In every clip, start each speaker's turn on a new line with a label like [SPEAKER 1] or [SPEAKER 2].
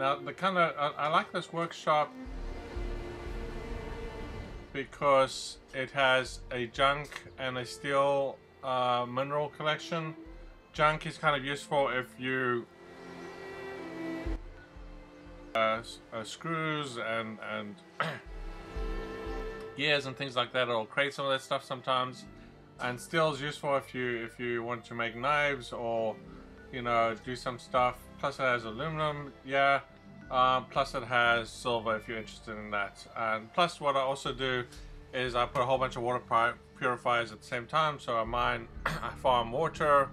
[SPEAKER 1] Now, I like this workshop because it has a junk and a steel mineral collection. Junk is kind of useful if you screws and gears and things like that. It'll create some of that stuff sometimes. And steel is useful if you want to make knives or, you know, do some stuff. Plus it has aluminum, yeah. Plus it has silver if you're interested in that. And plus what I also do is I put a whole bunch of water purifiers at the same time. So I farm water,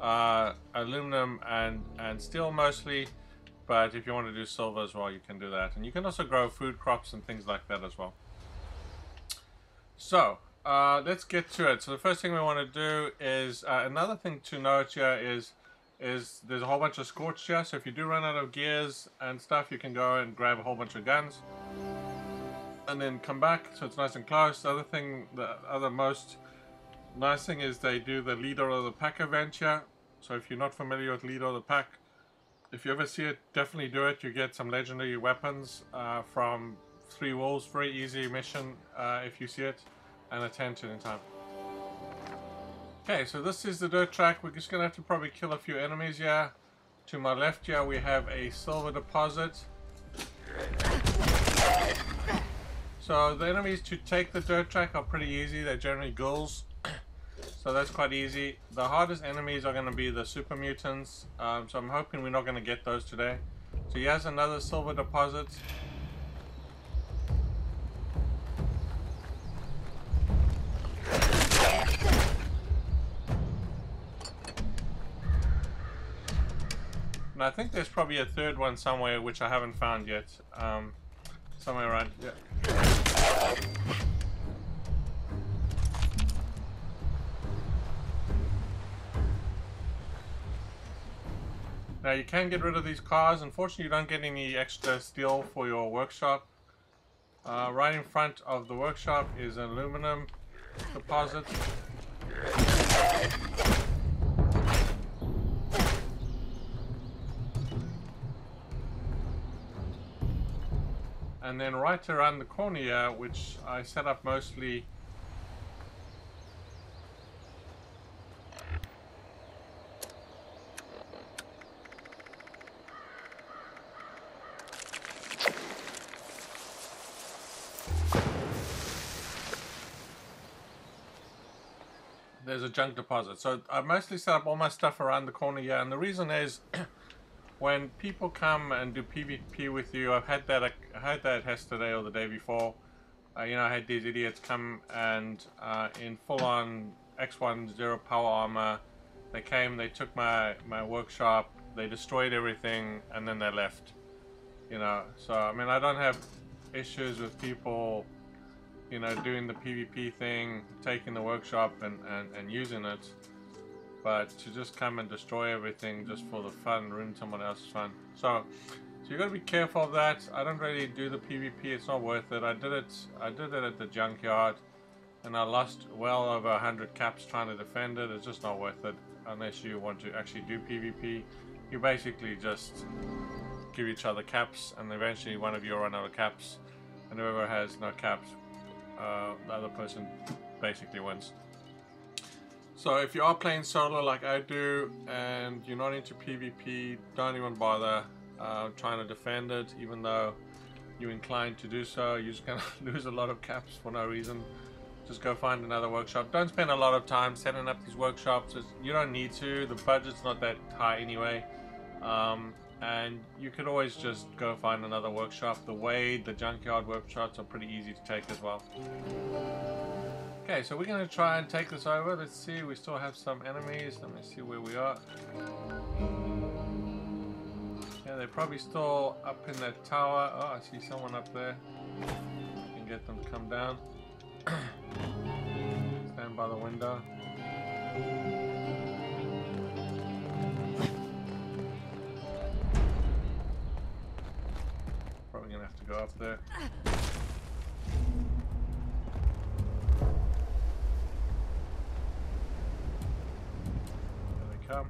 [SPEAKER 1] aluminum and steel mostly. But if you want to do silver as well, you can do that. And you can also grow food crops and things like that as well. So let's get to it. So the first thing we want to do is, another thing to note here is there's a whole bunch of scorched here. So if you do run out of gears and stuff, you can go and grab a whole bunch of guns. And then come back so it's nice and close. The other most nice thing is they do the leader of the pack event here. So if you're not familiar with leader of the pack, if you ever see it, definitely do it. You get some legendary weapons from 3 Wolves. Very easy mission if you see it, and attention in time. Okay, so this is the dirt track. We're just gonna have to probably kill a few enemies here. To my left here we have a silver deposit. So the enemies to take the dirt track are pretty easy. They're generally ghouls. So that's quite easy. The hardest enemies are going to be the super mutants. So I'm hoping we're not going to get those today. So here's another silver deposit. And I think there's probably a third one somewhere which I haven't found yet. Somewhere around here. Now you can get rid of these cars. Unfortunately, you don't get any extra steel for your workshop. Right in front of the workshop is an aluminum deposit. And then right around the corner here, which I set up mostly there's a junk deposit. So I mostly set up all my stuff around the corner here, and the reason is when people come and do PvP with you, I had that yesterday or the day before. You know, I had these idiots come and in full-on X10 power armor, they came, they took my workshop, they destroyed everything, and then they left. You know, so I mean, I don't have issues with people, you know, doing the PvP thing, taking the workshop and using it. But to just come and destroy everything just for the fun, ruin someone else's fun. So you gotta be careful of that. I don't really do the PvP, it's not worth it. I did it at the junkyard and I lost well over 100 caps trying to defend it. It's just not worth it unless you want to actually do PvP. You basically just give each other caps and eventually one of you will run out of caps, and whoever has no caps, the other person basically wins. So if you are playing solo like I do and you're not into PvP, don't even bother trying to defend it, even though you're inclined to do so. You're just going to lose a lot of caps for no reason. Just go find another workshop. Don't spend a lot of time setting up these workshops. You don't need to. The budget's not that high anyway. And you could always just go find another workshop. The Wade, the junkyard workshops are pretty easy to take as well. Okay, so we're going to try and take this over. Let's see, we still have some enemies. Let me see where we are. Yeah, they're probably still up in that tower. Oh, I see someone up there. I can get them to come down. Stand by the window. Probably going to have to go up there. Come.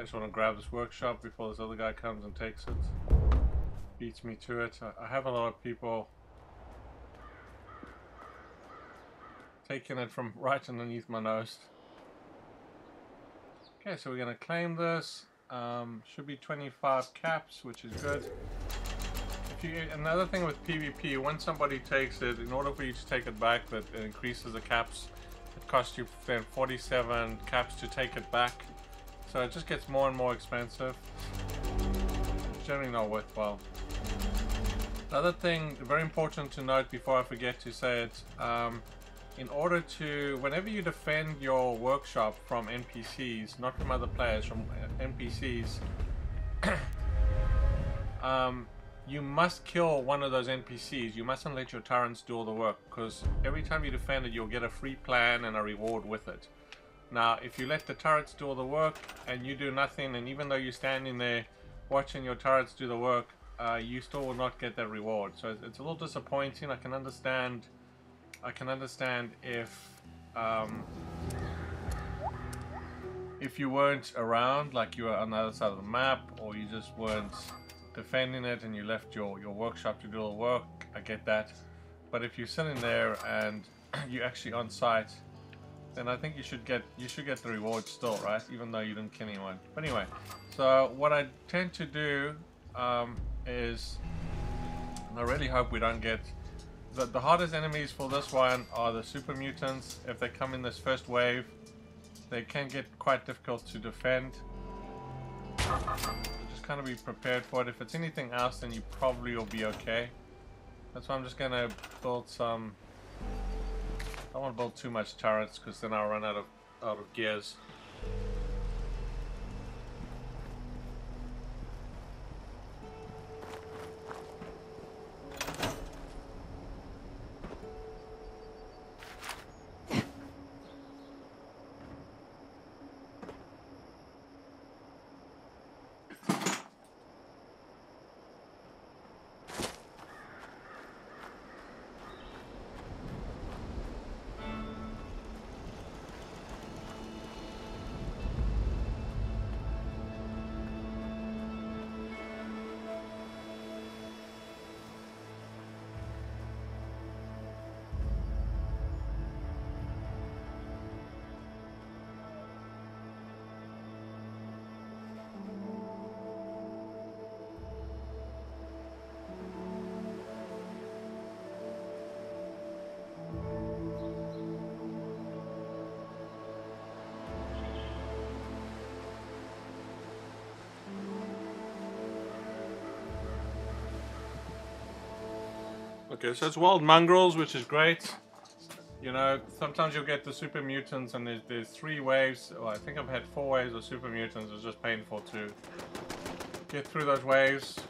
[SPEAKER 1] just want to grab this workshop before this other guy comes and takes it. Beats me to it. I have a lot of people taking it from right underneath my nose. Okay, so we're going to claim this. Should be 25 caps, which is good. Another thing with PvP, when somebody takes it, in order for you to take it back, that it increases the caps. It costs you then 47 caps to take it back. So it just gets more and more expensive. It's generally not worthwhile. The other thing, very important to note before I forget to say it, in order to, whenever you defend your workshop from NPCs, not from other players, from NPCs, you must kill one of those NPCs. You mustn't let your turrets do all the work, because every time you defend it, you'll get a free plan and a reward with it. Now, if you let the turrets do all the work and you do nothing, and even though you're standing there watching your turrets do the work, you still will not get that reward. So it's a little disappointing. I can understand if you weren't around, like you were on the other side of the map, or you just weren't defending it and you left your workshop to do all the work. I get that. But if you're sitting there and you're actually on site, then I think you should get the reward still, right? Even though you didn't kill anyone. But anyway, so what I tend to do is, and I really hope we don't get the hardest enemies for this one are the super mutants. If they come in this first wave, they can get quite difficult to defend. So just kind of be prepared for it. If it's anything else, then you probably will be okay. That's why I'm just gonna build some. I don't want to build too much turrets because then I'll run out of gears. Okay, so it's wild mongrels, which is great. You know, sometimes you'll get the super mutants and there's 3 waves. Well, I think I've had 4 waves of super mutants. It's just painful to get through those waves.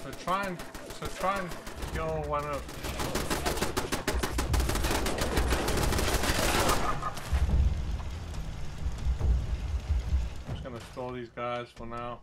[SPEAKER 1] So try and kill one of. Stall these guys for now.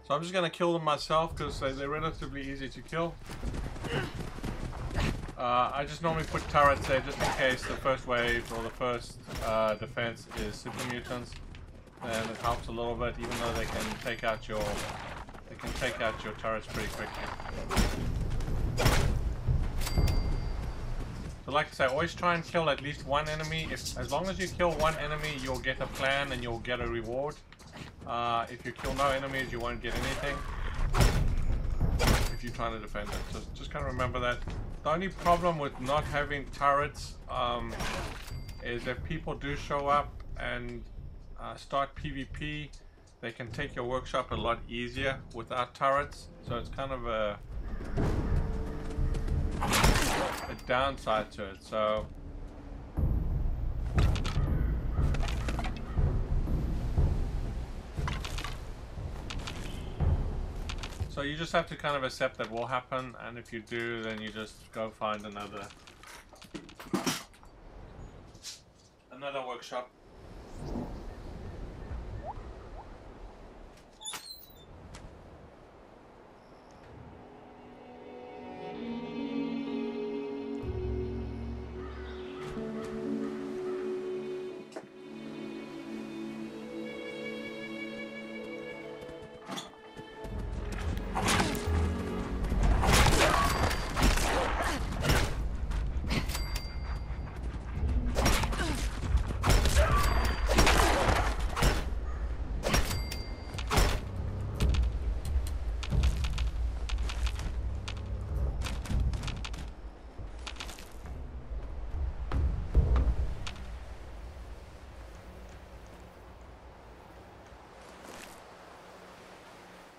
[SPEAKER 1] So I'm just going to kill them myself because they're relatively easy to kill. I just normally put turrets there just in case the first wave or the first defense is super mutants, and it helps a little bit, even though they can take out your turrets pretty quickly. So like I say, always try and kill at least one enemy. As long as you kill one enemy, you'll get a plan and you'll get a reward. If you kill no enemies, you won't get anything if you're trying to defend it. So just kind of remember that. The only problem with not having turrets is if people do show up and start PvP, they can take your workshop a lot easier without turrets. So it's kind of a downside to it. So So you just have to kind of accept that will happen, and if you do, then you just go find another workshop.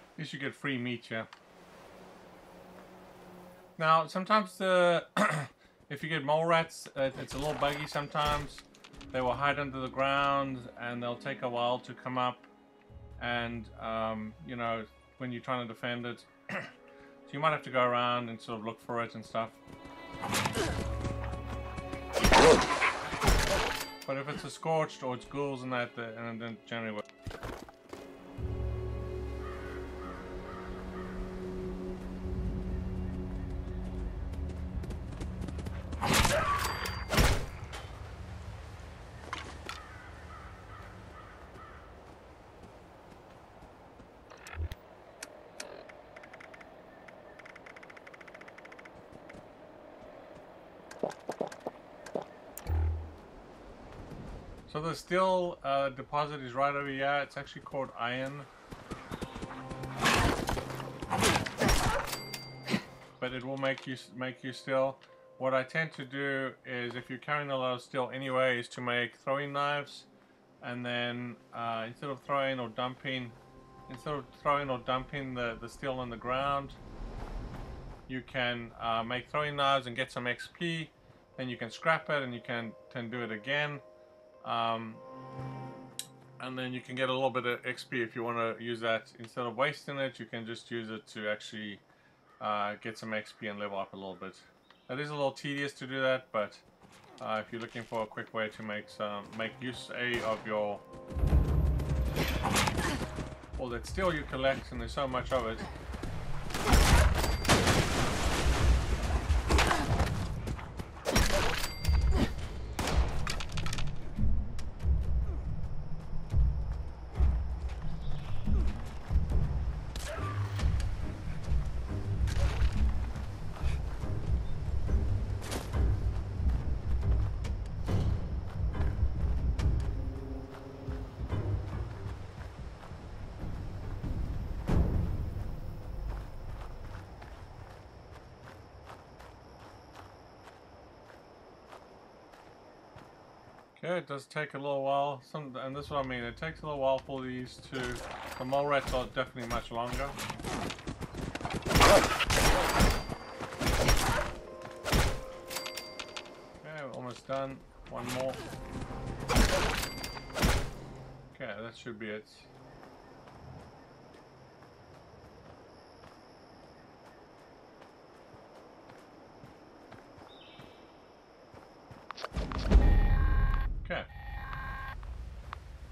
[SPEAKER 1] At least you get free meat, yeah. Now, sometimes the if you get mole rats, it's a little buggy sometimes. They will hide under the ground and they'll take a while to come up. And, you know, when you're trying to defend it, so you might have to go around and sort of look for it and stuff. But if it's a scorched or it's ghouls and that, and then generally works. So the steel deposit is right over here. It's actually called iron. But it will make you steel. What I tend to do is, if you're carrying a lot of steel anyway, is to make throwing knives, and then instead of throwing or dumping the steel on the ground, you can make throwing knives and get some XP. Then you can scrap it and you can do it again. And then you can get a little bit of XP if you want to use that. Instead of wasting it, you can just use it to actually get some XP and level up a little bit. It is a little tedious to do that, but if you're looking for a quick way to make use of your all that steel you collect, and there's so much of it. Okay, it does take a little while, and this is what I mean, it takes a little while for these to... The mole rats are definitely much longer. Okay, we're almost done. One more. Okay, that should be it. Okay.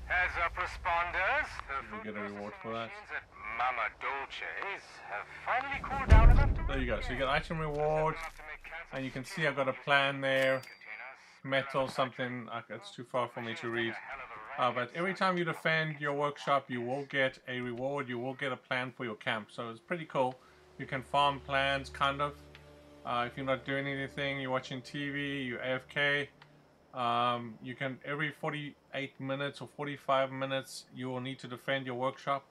[SPEAKER 2] Heads up, responders. The
[SPEAKER 1] You get a reward for that.
[SPEAKER 2] At Mama Dolce's have finally cooled down enough to...
[SPEAKER 1] There you go. So you get item reward, and you can see I've got a plan there. Metal something. It's too far for me to read. But every time you defend your workshop, you will get a reward. You will get a plan for your camp. So it's pretty cool. You can farm plans, kind of. If you're not doing anything, you're watching TV, you're AFK. You can, every 48 minutes or 45 minutes, you will need to defend your workshop.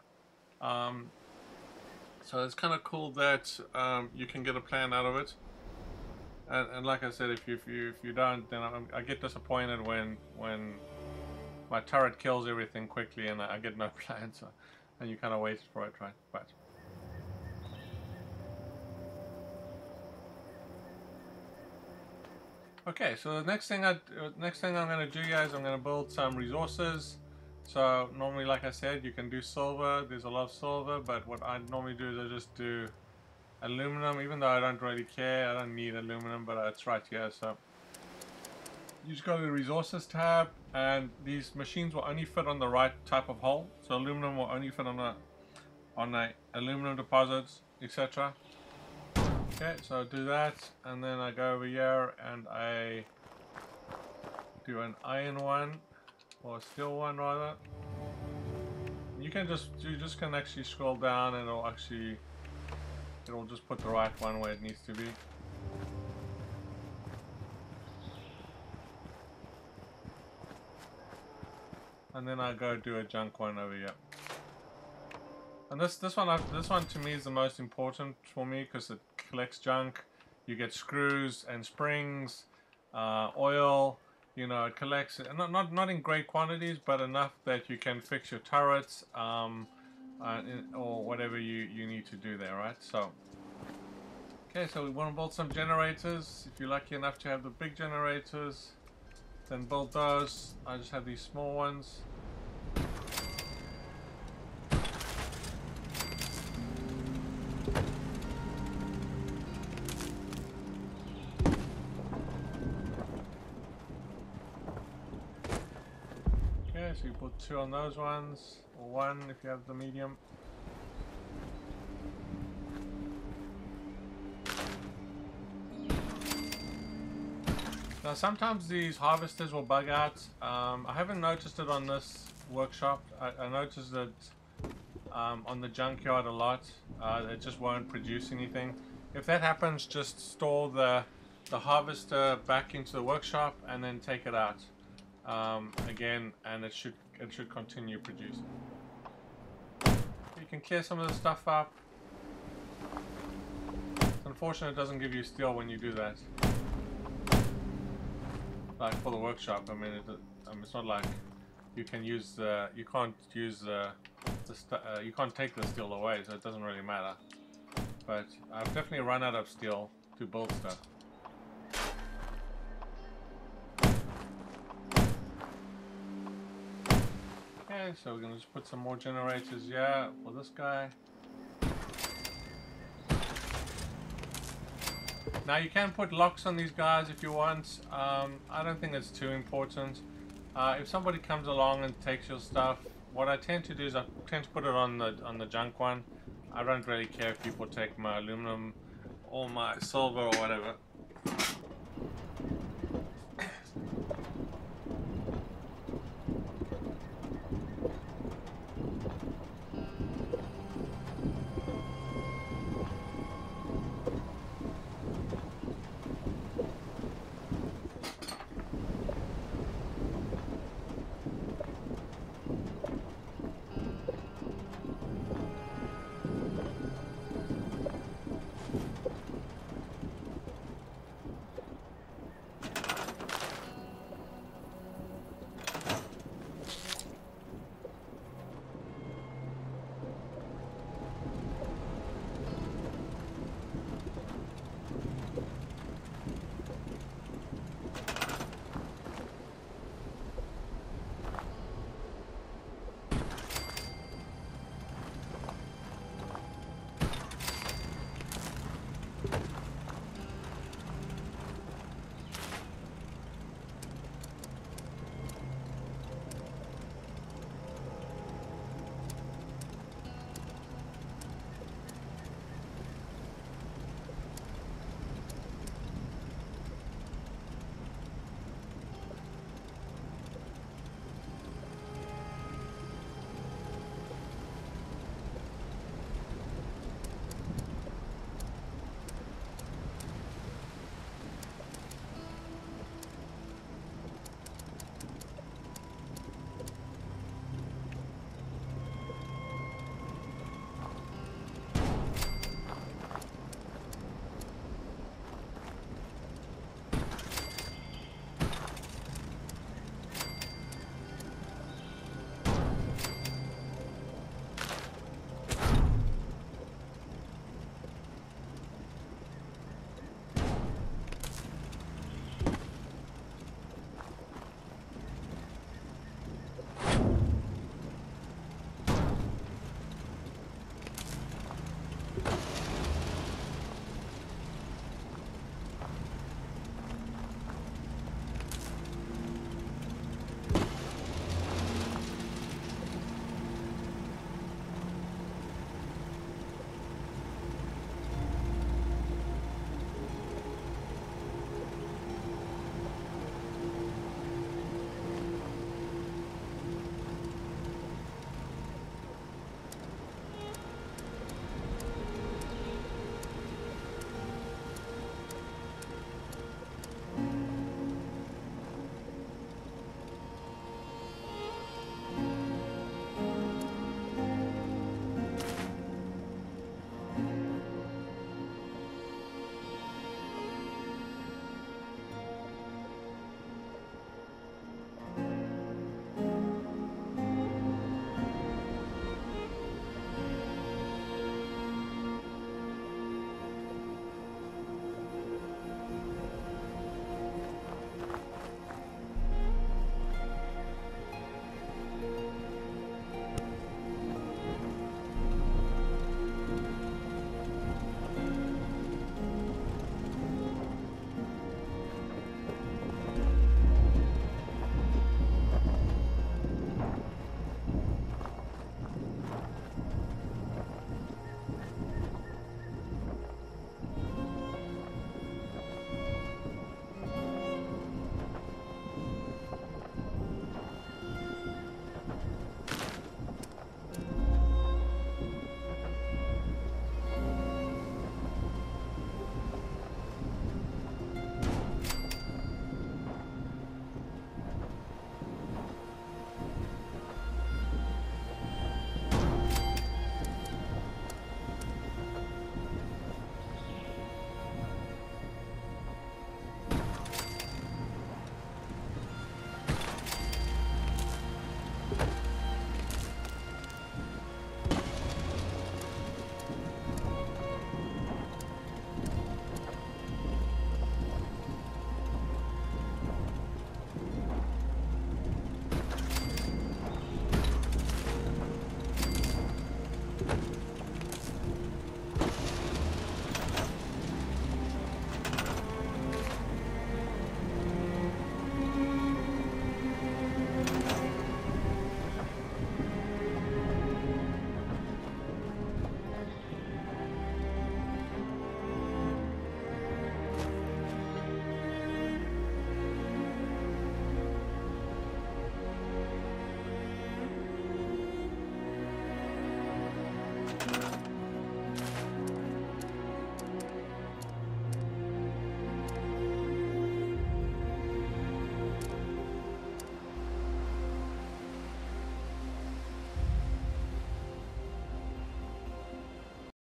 [SPEAKER 1] So it's kind of cool that you can get a plan out of it. And like I said, if you don't, then I get disappointed when my turret kills everything quickly and I get no plan. So, and you kind of wait for it, right? But okay, so the next thing I'm going to do, guys, I'm going to build some resources. So normally, like I said, you can do silver. There's a lot of silver, but what I normally do is I just do aluminum, even though I don't really care. I don't need aluminum, but it's right here. So you just go to the resources tab, and these machines will only fit on the right type of hole. So aluminum will only fit on the aluminum deposits, etc. Okay, so I do that, and then I go over here and I do an iron one, or a steel one rather. You just can actually scroll down, and it'll just put the right one where it needs to be. And then I go do a junk one over here. And this one to me is the most important for me because it collects junk. You get screws and springs, oil. You know, it collects not in great quantities, but enough that you can fix your turrets or whatever you need to do there, right? So, okay, so we want to build some generators. If you're lucky enough to have the big generators, then build those. I just have these small ones. Okay, so you put 2 on those ones, or 1 if you have the medium. Now sometimes these harvesters will bug out. I haven't noticed it on this workshop. I noticed it on the junkyard a lot. It just won't produce anything. If that happens, just store the harvester back into the workshop and then take it out again, and it should continue producing. You can clear some of the stuff up. It's unfortunate it doesn't give you steel when you do that. Like for the workshop, I mean, it's not like you can use you can't use you can't take the steel away, so it doesn't really matter. But I've definitely run out of steel to build stuff. Okay, so we're gonna just put some more generators here for this guy. Now you can put locks on these guys if you want. I don't think it's too important. If somebody comes along and takes your stuff, what I tend to do is I tend to put it on the junk one. I don't really care if people take my aluminum or my silver or whatever.